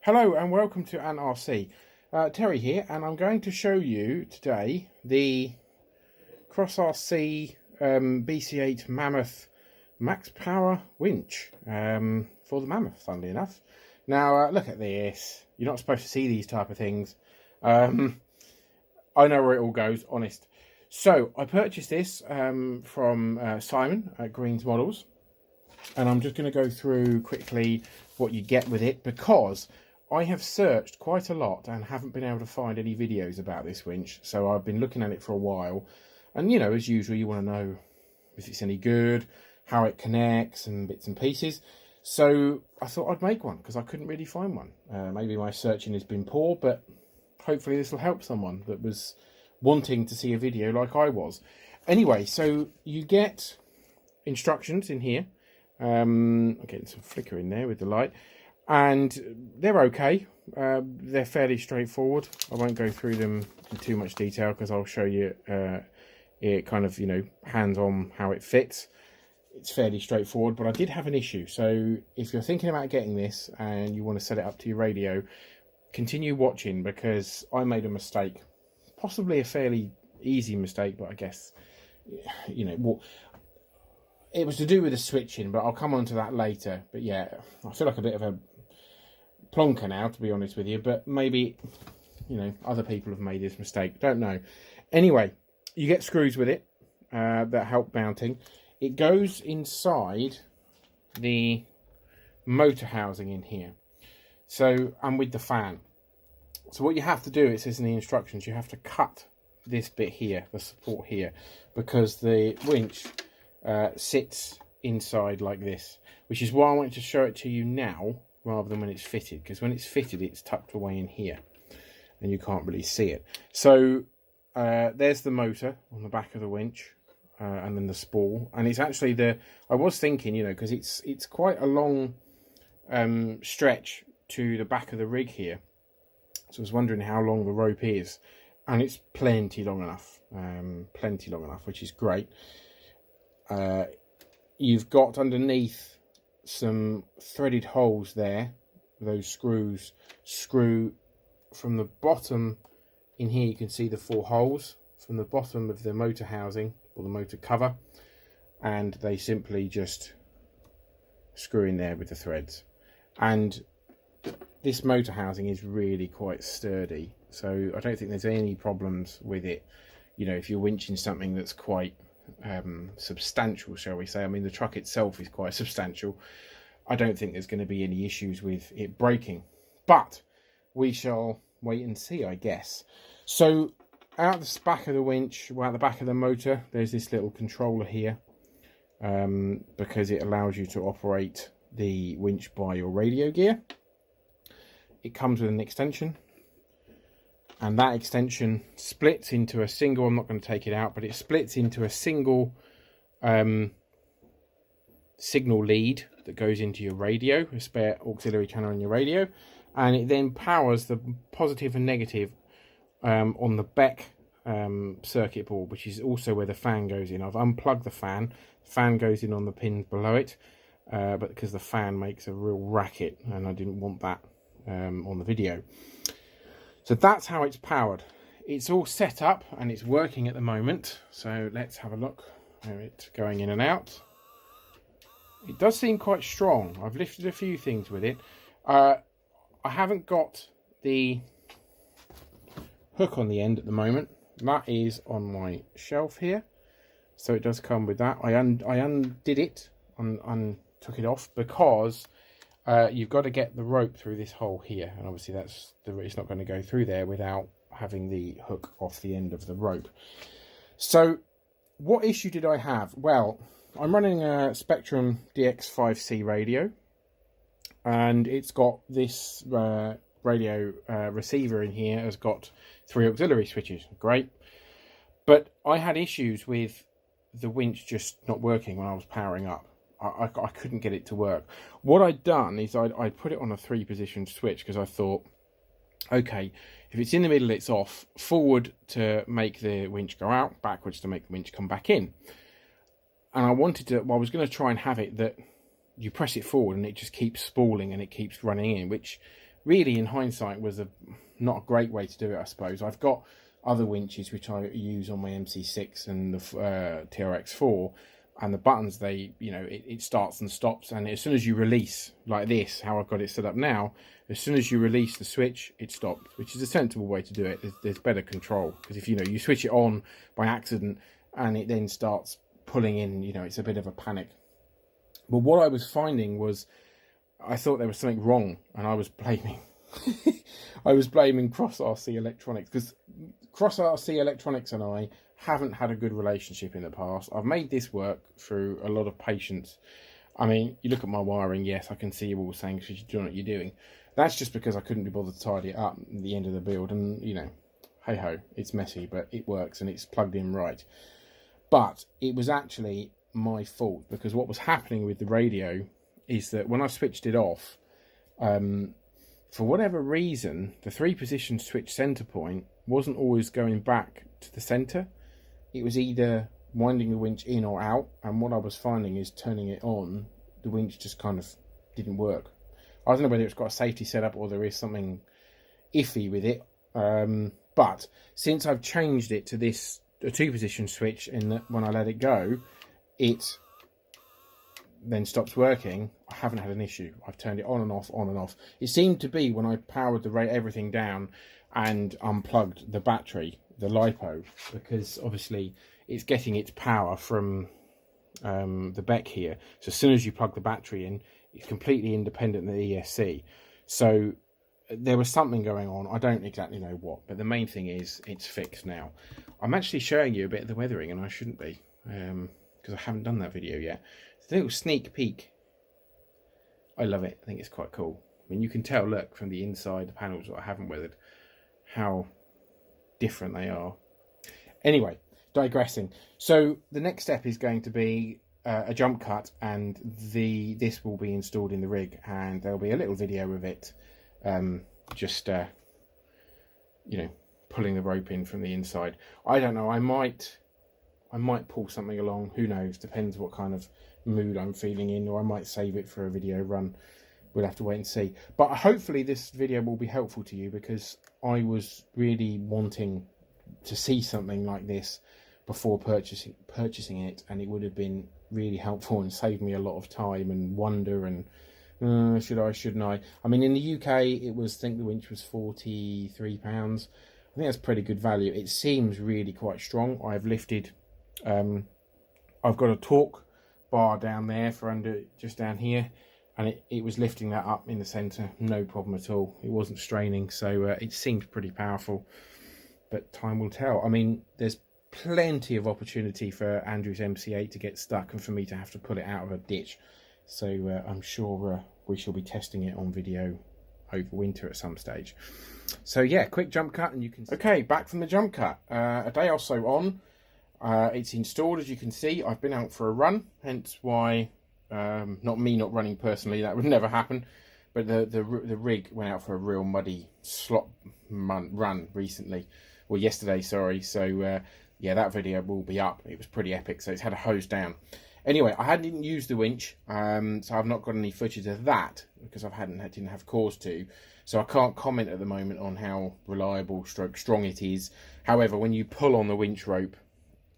Hello and welcome to Untitled RC. Terry here, and I'm going to show you today the Cross Rc BC8 Mammoth max power winch for the Mammoth, funnily enough. Now look at this. You're not supposed to see these type of things. I know where it all goes, honest. So I purchased this from Simon at Green's Models, and I'm just going to go through quickly what you get with it, because I have searched quite a lot and haven't been able to find any videos about this winch. So I've been looking at it for a while, and you know, as usual, you want to know if it's any good, how it connects and bits and pieces. So I thought I'd make one because I couldn't really find one. Maybe my searching has been poor, but hopefully this will help someone that was wanting to see a video like I was. Anyway, so you get instructions in here. I'm getting some flicker in there with the light, and they're okay. They're fairly straightforward. I won't go through them in too much detail because I'll show you it kind of, you know, hands-on how it fits. It's fairly straightforward, but I did have an issue. So if you're thinking about getting this and you want to set it up to your radio, continue watching, because I made a mistake, possibly a fairly easy mistake, but I guess, you know, well, it was to do with the switching, but I'll come on to that later. But yeah, I feel like a bit of a plonker now, to be honest with you, but maybe, you know, other people have made this mistake, don't know. Anyway, you get screws with it that help mounting. It goes inside the motor housing in here, so, and with the fan. So what you have to do, it says in the instructions, you have to cut this bit here, the support here, because the winch sits inside like this, which is why I wanted to show it to you now rather than when it's fitted, because when it's fitted it's tucked away in here and you can't really see it. So there's the motor on the back of the winch, and then the spool, and it's actually the, I was thinking, you know, because it's quite a long stretch to the back of the rig here, so I was wondering how long the rope is, and it's plenty long enough, which is great. You've got underneath some threaded holes there. Those screws screw from the bottom in here. You can see the 4 holes from the bottom of the motor housing or the motor cover, and they simply just screw in there with the threads. And this motor housing is really quite sturdy, so I don't think there's any problems with it. You know, if you're winching something that's quite substantial, shall we say, I mean the truck itself is quite substantial, I don't think there's going to be any issues with it breaking, but we shall wait and see, I guess. So out the back of the winch, well, at the back of the motor, there's this little controller here, because it allows you to operate the winch by your radio gear. It comes with an extension, and that extension splits into a single, I'm not going to take it out, but it splits into a single signal lead that goes into your radio, a spare auxiliary channel in your radio, and it then powers the positive and negative on the Beck circuit board, which is also where the fan goes in. I've unplugged the fan goes in on the pins below it, but because the fan makes a real racket and I didn't want that on the video. So that's how it's powered. It's all set up and it's working at the moment. So let's have a look at it going in and out. It does seem quite strong. I've lifted a few things with it. I haven't got the hook on the end at the moment. That is on my shelf here. So it does come with that. I undid it and took it off because you've got to get the rope through this hole here, and obviously it's not going to go through there without having the hook off the end of the rope. So what issue did I have? Well, I'm running a Spectrum DX5C radio, and it's got this radio receiver in here, has got 3 auxiliary switches. Great. But I had issues with the winch just not working when I was powering up. I couldn't get it to work. What I'd done is I'd put it on a 3-position switch, because I thought, okay, if it's in the middle, it's off. Forward to make the winch go out, backwards to make the winch come back in. And I wanted to, well, I was going to try and have it that you press it forward and it just keeps spooling and it keeps running in, which really in hindsight was not a great way to do it, I suppose. I've got other winches which I use on my MC6 and the TRX4, and the buttons, they, you know, it starts and stops, and as soon as you release, like this, how I've got it set up now, as soon as you release the switch, it stops, which is a sensible way to do it. There's better control, because if, you know, you switch it on by accident and it then starts pulling in, you know, it's a bit of a panic. But what I was finding was, I thought there was something wrong, and I was blaming I was blaming Cross Rc Electronics, because Cross Rc Electronics and I haven't had a good relationship in the past. I've made this work through a lot of patience. I mean, you look at my wiring, yes, I can see you all saying, "Should you do what you're doing?" That's just because I couldn't be bothered to tidy it up at the end of the build, and, you know, hey ho, it's messy, but it works and it's plugged in right. But it was actually my fault, because what was happening with the radio is that when I switched it off, for whatever reason, the 3-position switch center point wasn't always going back to the center. It was either winding the winch in or out, and what I was finding is turning it on, the winch just kind of didn't work. I don't know whether it's got a safety setup or there is something iffy with it, but since I've changed it to this a 2-position switch, in that when I let it go, it then stops working, I haven't had an issue. I've turned it on and off, on and off. It seemed to be when I powered everything down and unplugged the battery, the LiPo, because obviously it's getting its power from the Beck here. So as soon as you plug the battery in, it's completely independent of the ESC. So there was something going on. I don't exactly know what, but the main thing is it's fixed now. I'm actually showing you a bit of the weathering, and I shouldn't be, because I haven't done that video yet. It's a little sneak peek. I love it. I think it's quite cool. I mean, you can tell, look, from the inside, the panels that I haven't weathered, how different they are. Anyway, digressing. So the next step is going to be a jump cut, and this will be installed in the rig, and there'll be a little video of it, just you know, pulling the rope in from the inside. I don't know, I might pull something along, who knows, depends what kind of mood I'm feeling in, or I might save it for a video run. We'll have to wait and see. But hopefully this video will be helpful to you, because I was really wanting to see something like this before purchasing it, and it would have been really helpful and saved me a lot of time and wonder and should I, shouldn't I? I mean, in the UK it was, I think the winch was £43. I think that's pretty good value. It seems really quite strong. I've lifted, I've got a torque bar down there for under, just down here, and it was lifting that up in the center, no problem at all. It wasn't straining, so it seemed pretty powerful, but time will tell. I mean, there's plenty of opportunity for Andrew's MC8 to get stuck and for me to have to pull it out of a ditch, so I'm sure we shall be testing it on video over winter at some stage. So yeah, quick jump cut, and you can... Okay, back from the jump cut. A day or so on, it's installed. As you can see, I've been out for a run, hence why, not me not running personally, that would never happen, but the rig went out for a real muddy slop run recently, well, yesterday, sorry. So yeah, that video will be up. It was pretty epic, so it's had a hose down. Anyway, I hadn't used the winch, so I've not got any footage of that, because I didn't have cause to, so I can't comment at the moment on how reliable stroke strong it is. However, when you pull on the winch rope,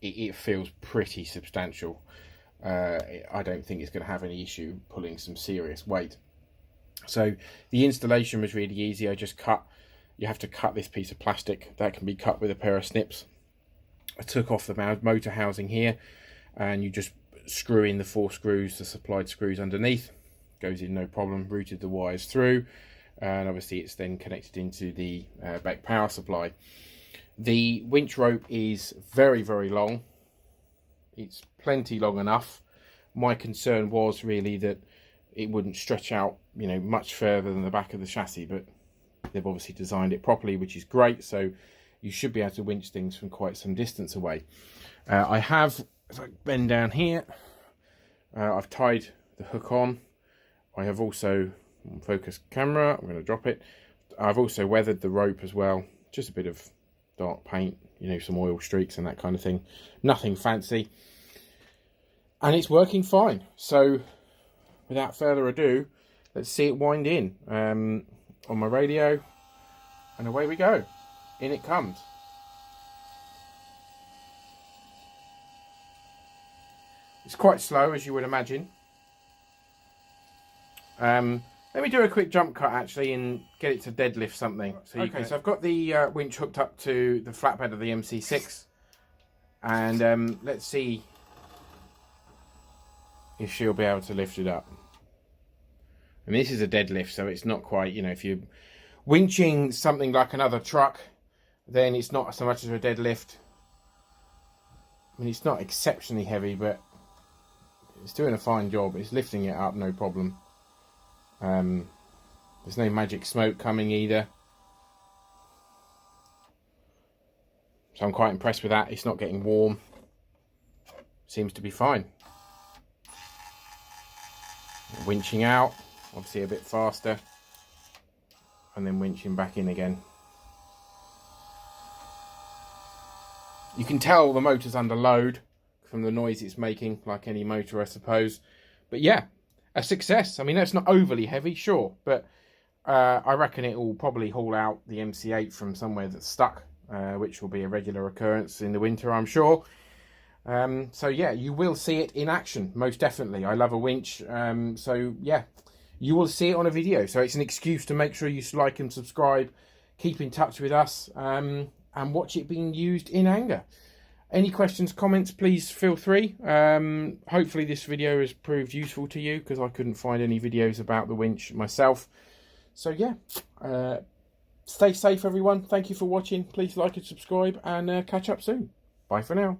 it feels pretty substantial. I don't think it's going to have any issue pulling some serious weight. So the installation was really easy. You have to cut this piece of plastic. That can be cut with a pair of snips. I took off the motor housing here, and you just screw in the 4 screws, the supplied screws underneath. Goes in no problem. Routed the wires through, and obviously it's then connected into the back power supply. The winch rope is very, very long. It's plenty long enough. My concern was really that it wouldn't stretch out, you know, much further than the back of the chassis, but they've obviously designed it properly, which is great. So you should be able to winch things from quite some distance away. I have, if I bend down here, I've tied the hook on. I have also, focus camera, I'm going to drop it. I've also weathered the rope as well, just a bit of dark paint, you know, some oil streaks and that kind of thing. Nothing fancy. And it's working fine. So without further ado, let's see it wind in. on my radio, and away we go. In it comes. It's quite slow, as you would imagine. Let me do a quick jump cut actually and get it to deadlift something. So so I've got the winch hooked up to the flatbed of the MC6, and let's see if she'll be able to lift it up. And this is a deadlift, so it's not quite, you know, if you're winching something like another truck, then it's not so much as a deadlift. I mean, it's not exceptionally heavy, but it's doing a fine job. It's lifting it up, no problem. There's no magic smoke coming either. So I'm quite impressed with that. It's not getting warm. Seems to be fine. Winching out, obviously a bit faster. And then winching back in again. You can tell the motor's under load from the noise it's making, like any motor, I suppose. But yeah, a success. I mean, that's not overly heavy, sure, but I reckon it will probably haul out the MC8 from somewhere that's stuck, which will be a regular occurrence in the winter, I'm sure. So yeah, you will see it in action, most definitely. I love a winch, so yeah, you will see it on a video. So it's an excuse to make sure you like and subscribe, keep in touch with us, and watch it being used in anger. Any questions, comments, please feel free. Hopefully this video has proved useful to you, because I couldn't find any videos about the winch myself. So yeah, stay safe everyone. Thank you for watching. Please like and subscribe, and catch up soon. Bye for now.